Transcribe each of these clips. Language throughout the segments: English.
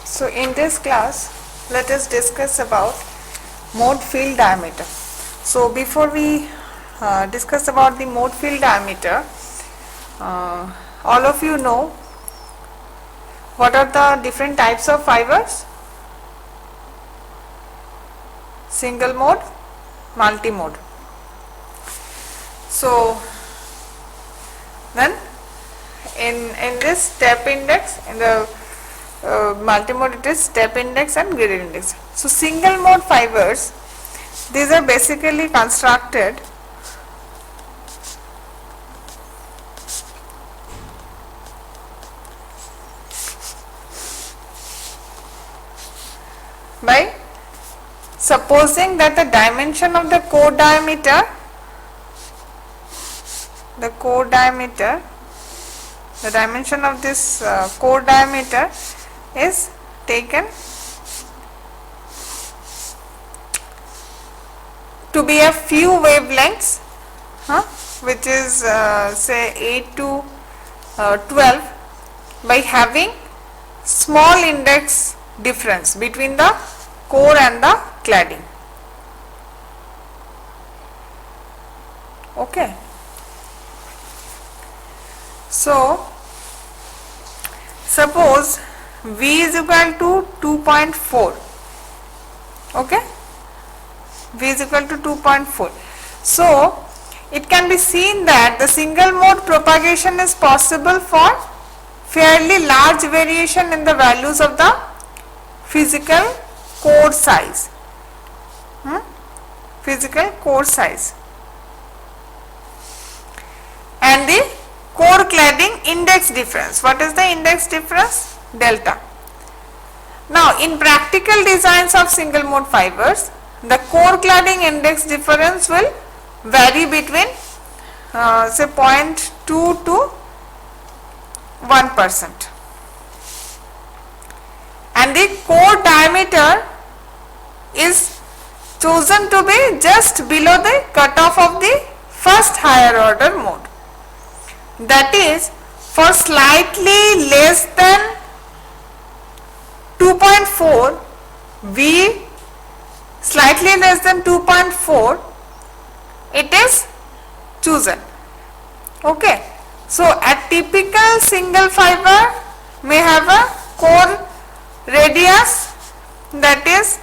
So in this class, let us discuss about mode field diameter. So before we discuss about the mode field diameter, all of you know what are the different types of fibers? Single mode, multi mode. So then in this step index, in the multi-mode, it is step index and gradient index. So single mode fibers, these are basically constructed by supposing that the dimension of the core diameter, the dimension of this core diameter is taken to be a few wavelengths, which is say 8 to 12, by having small index difference between the core and the cladding. Okay. So suppose V is equal to 2.4, okay, V is equal to 2.4. So it can be seen that the single mode propagation is possible for fairly large variation in the values of the physical core size, physical core size, and the core cladding index difference. What is the index difference? Delta. Now in practical designs of single mode fibers, the core cladding index difference will vary between say 0.2 to 1%, and the core diameter is chosen to be just below the cutoff of the first higher order mode. That is, for slightly less than 2.4, V slightly less than 2.4, it is chosen. Okay. So a typical single fiber may have a core radius that is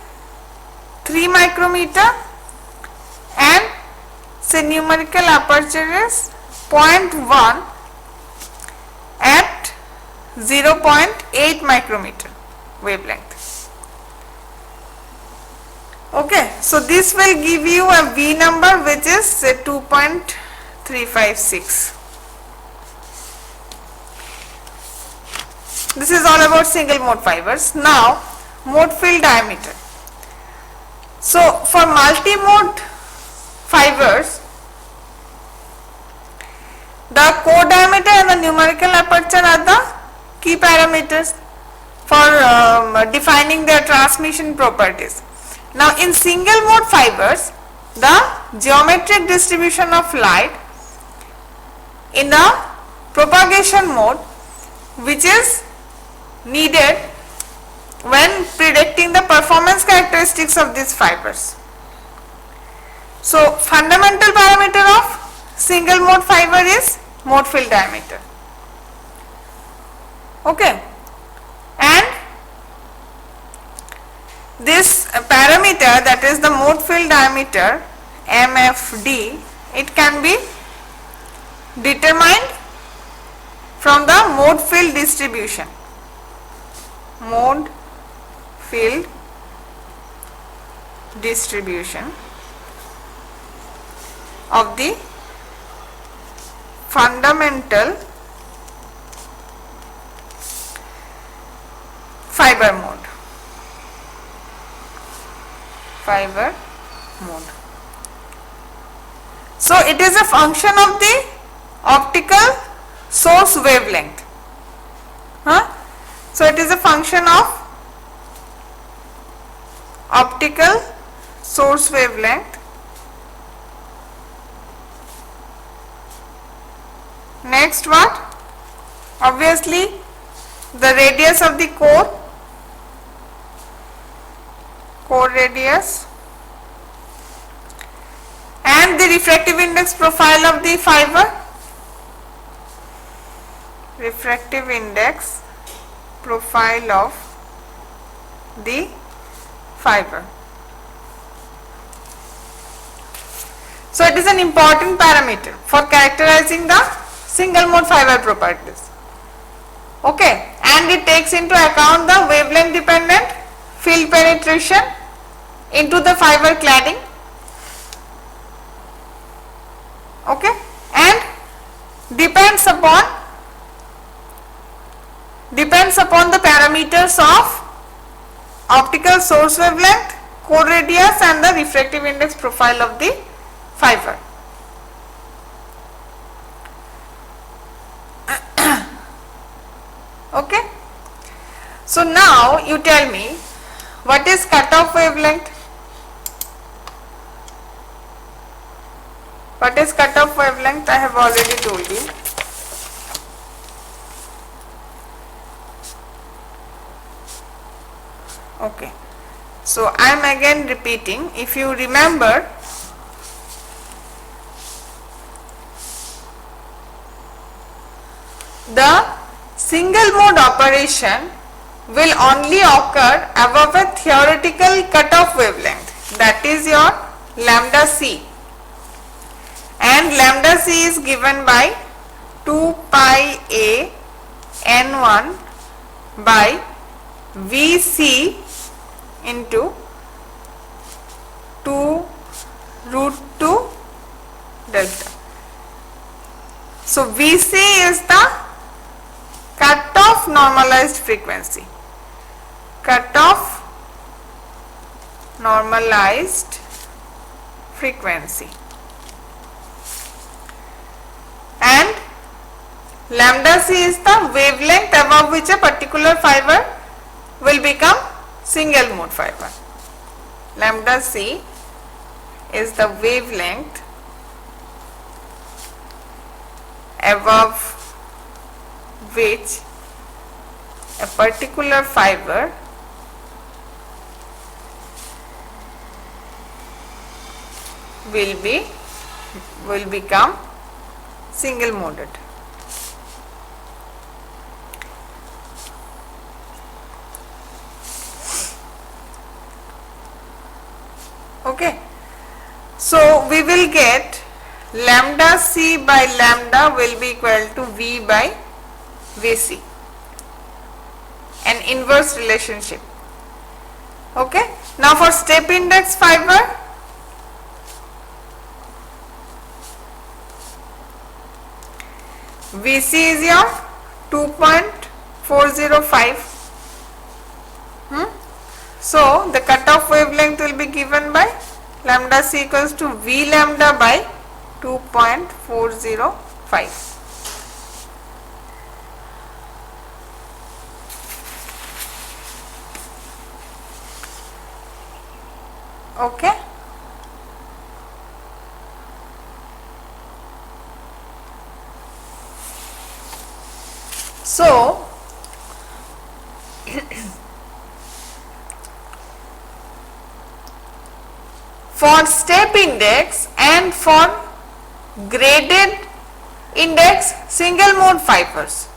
3 micrometer and say numerical aperture is 0.1 at 0.8 micrometer wavelength. Okay, so this will give you a V number which is say 2.356. This is all about single mode fibers. Now mode field diameter. So for multi-mode fibers, the core diameter and the numerical aperture are the key parameters for defining their transmission properties. Now in single mode fibers, the geometric distribution of light in the propagation mode, which is needed when predicting the performance characteristics of these fibers. So fundamental parameter of single mode fiber is mode field diameter. Okay, and this parameter, that is the mode field diameter, MFD, it can be determined from the mode field distribution. Mode field distribution of the fundamental fiber mode. So it is a function of the optical source wavelength. So it is a function of optical source wavelength. Next what? Obviously the radius of the core core radius, and the refractive index profile of the fiber. Refractive index profile of the fiber. So it is an important parameter for characterizing the single mode fiber properties. Okay, and it takes into account the wavelength dependent field penetration into the fiber cladding. Okay, and depends upon the parameters of optical source wavelength, core radius, and the refractive index profile of the fiber. Okay, so now you tell me what is cutoff wavelength? What is cutoff wavelength? I have already told you. Okay, so I am again repeating. If you remember, the single mode operation will only occur above a theoretical cutoff wavelength, that is your lambda c, and lambda c is given by 2 pi a n1 by Vc into 2 root 2 delta. So Vc is the cutoff normalized frequency. Cutoff normalized frequency. And lambda c is the wavelength above which a particular fiber will become single mode fiber. Lambda c is the wavelength above which a particular fiber will become single moded. Okay, so we will get lambda c by lambda will be equal to V by Vc, an inverse relationship. Okay, now for step index fiber, Vc is your 2.405. So the cutoff wavelength will be given by lambda c equals to V lambda by 2.405. Okay. So for step index and for graded index single mode fibers,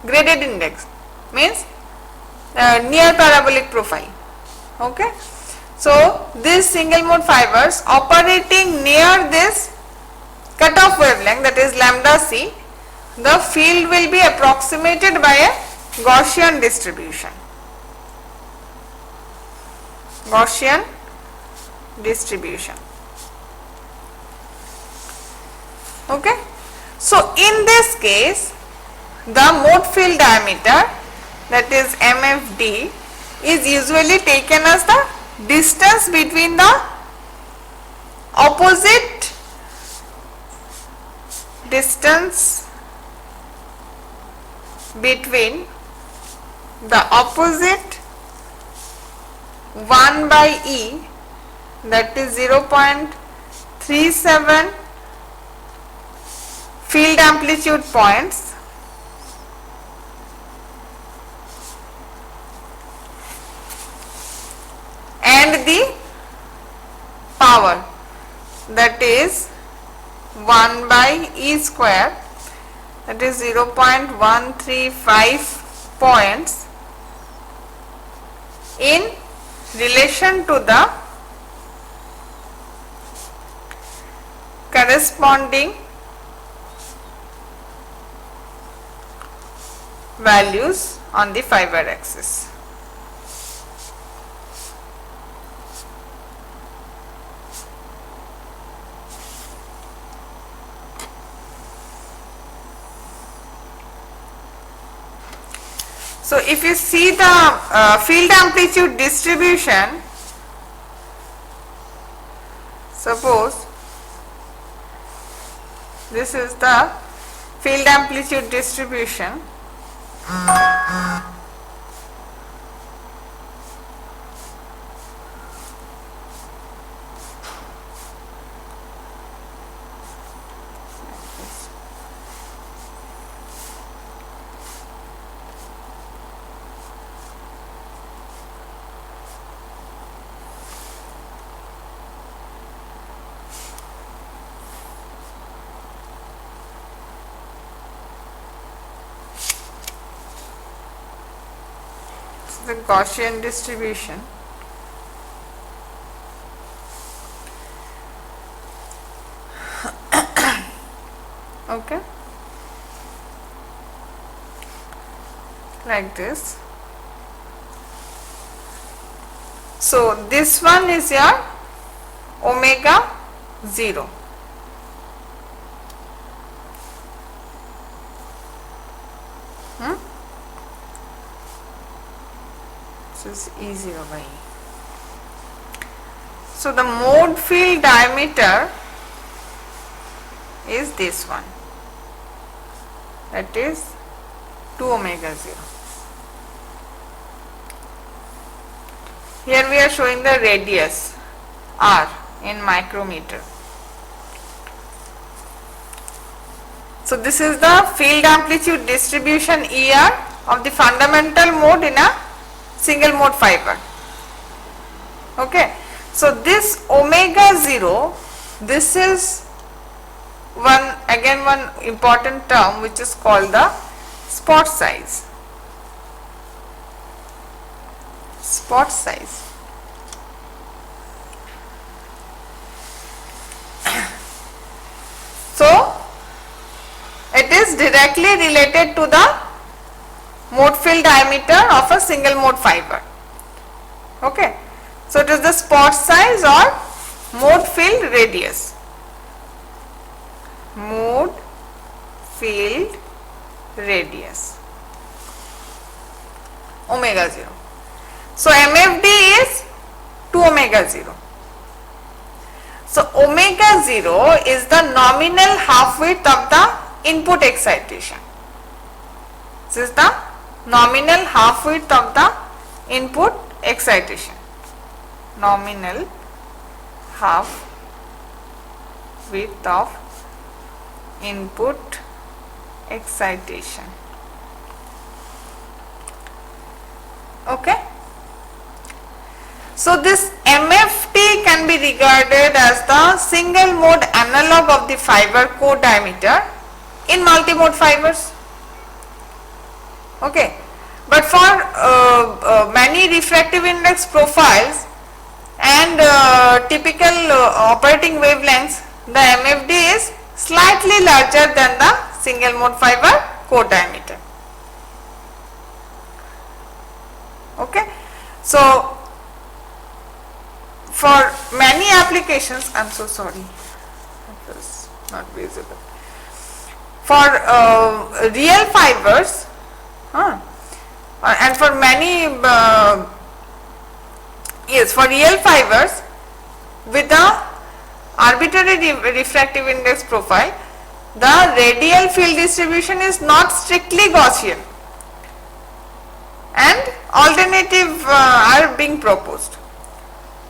graded index means near parabolic profile. Okay, so these single mode fibers operating near this cutoff wavelength, that is lambda c, the field will be approximated by a Gaussian distribution. Gaussian distribution. Okay, so in this case the mode field diameter, that is MFD, is usually taken as the distance between the opposite distance between the opposite 1 by E, that is 0.37 field amplitude points, power, that is 1 by E square, that is 0.135 points in relation to the corresponding values on the fiber axis. So, if you see the field amplitude distribution, suppose this is the field amplitude distribution. The Gaussian distribution. Okay, like this. So this one is your omega 0. This is E0 by E. So the mode field diameter is this one, that is 2 omega 0. Here we are showing the radius R in micrometer. So this is the field amplitude distribution ER of the fundamental mode in a single mode fiber. Okay. So this omega 0, this is one important term which is called the spot size. Spot size. So it is directly related to the mode field diameter of a single mode fiber. Okay. So it is the spot size or mode field radius. Mode field radius, omega 0. So MFD is 2 omega 0. So omega 0 is the nominal half width of the input excitation. This is the nominal half width of the input excitation. Nominal half width of input excitation. Okay. So this MFT can be regarded as the single mode analog of the fiber core diameter in multi-mode fibers. Okay. But for many refractive index profiles and typical operating wavelengths, the MFD is slightly larger than the single mode fiber core diameter. Okay. So for many applications, I am so sorry, it was not visible. For real fibers, and for many for real fibers with the arbitrary refractive index profile, the radial field distribution is not strictly Gaussian and alternative are being proposed.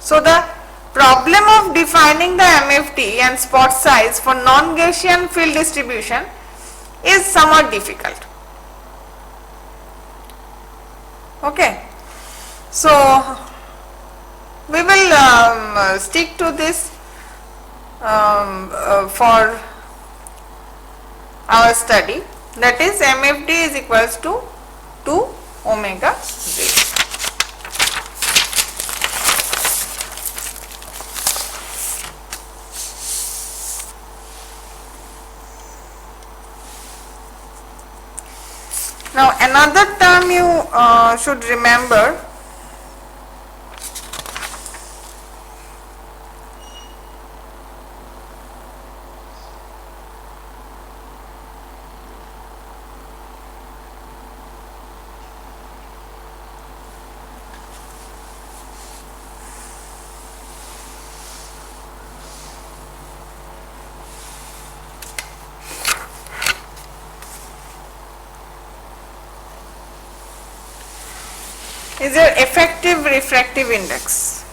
So the problem of defining the MFT and spot size for non-Gaussian field distribution is somewhat difficult. Okay. So we will stick to this for our study, that is MFD is equals to 2 omega z. Now another term you should remember, is your effective refractive index.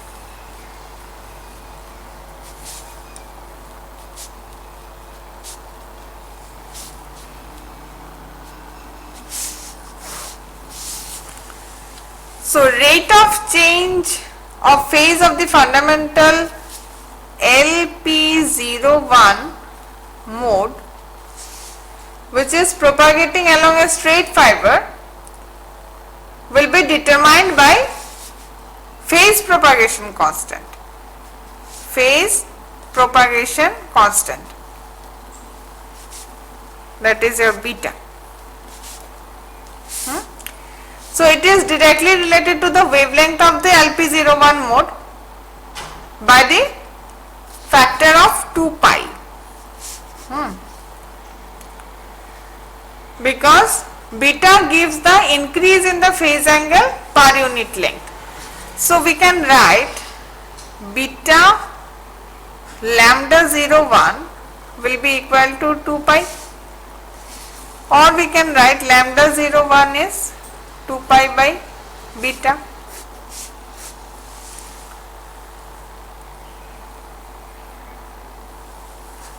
So rate of change of phase of the fundamental LP01 mode, which is propagating along a straight fiber, will be determined by phase propagation constant. Phase propagation constant, that is your beta. So it is directly related to the wavelength of the LP01 mode by the factor of 2 pi. Because beta gives the increase in the phase angle per unit length. So we can write beta lambda 01 will be equal to 2 pi, or we can write lambda 01 is 2 pi by beta.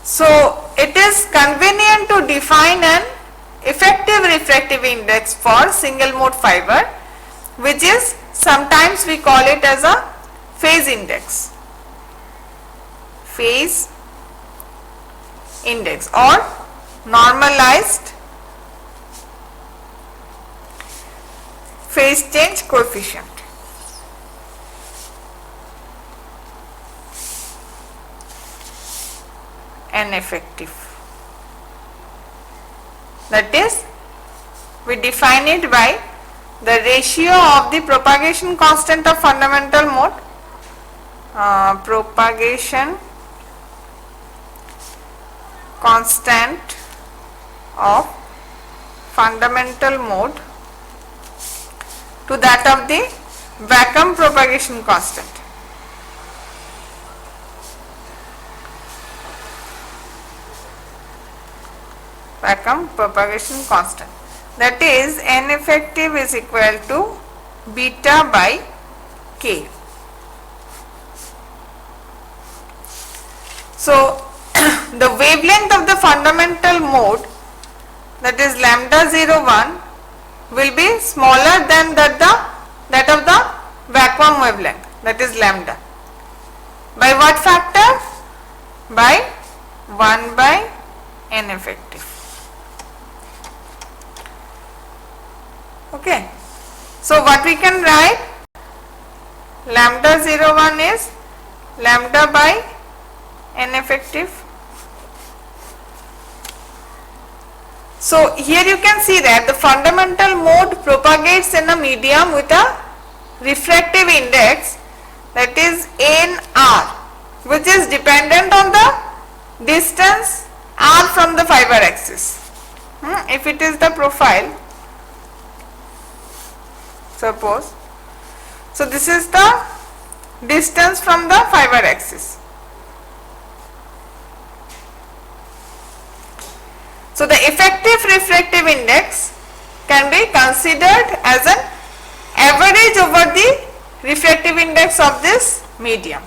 So it is convenient to define an effective refractive index for single mode fiber, which is sometimes we call it as a phase index. Phase index or normalized phase change coefficient. N effective. That is, we define it by the ratio of the propagation constant of fundamental mode, propagation constant of fundamental mode to that of the vacuum propagation constant. Vacuum propagation constant, that is N effective is equal to beta by K. So the wavelength of the fundamental mode, that is lambda 01, will be smaller than that of the vacuum wavelength, that is lambda. By what factor? By 1 by N effective. Okay. So what we can write? Lambda 01 is lambda by N effective. So here you can see that the fundamental mode propagates in a medium with a refractive index, that is NR, which is dependent on the distance R from the fiber axis. If it is the profile, suppose, so this is the distance from the fiber axis. So the effective refractive index can be considered as an average over the refractive index of this medium.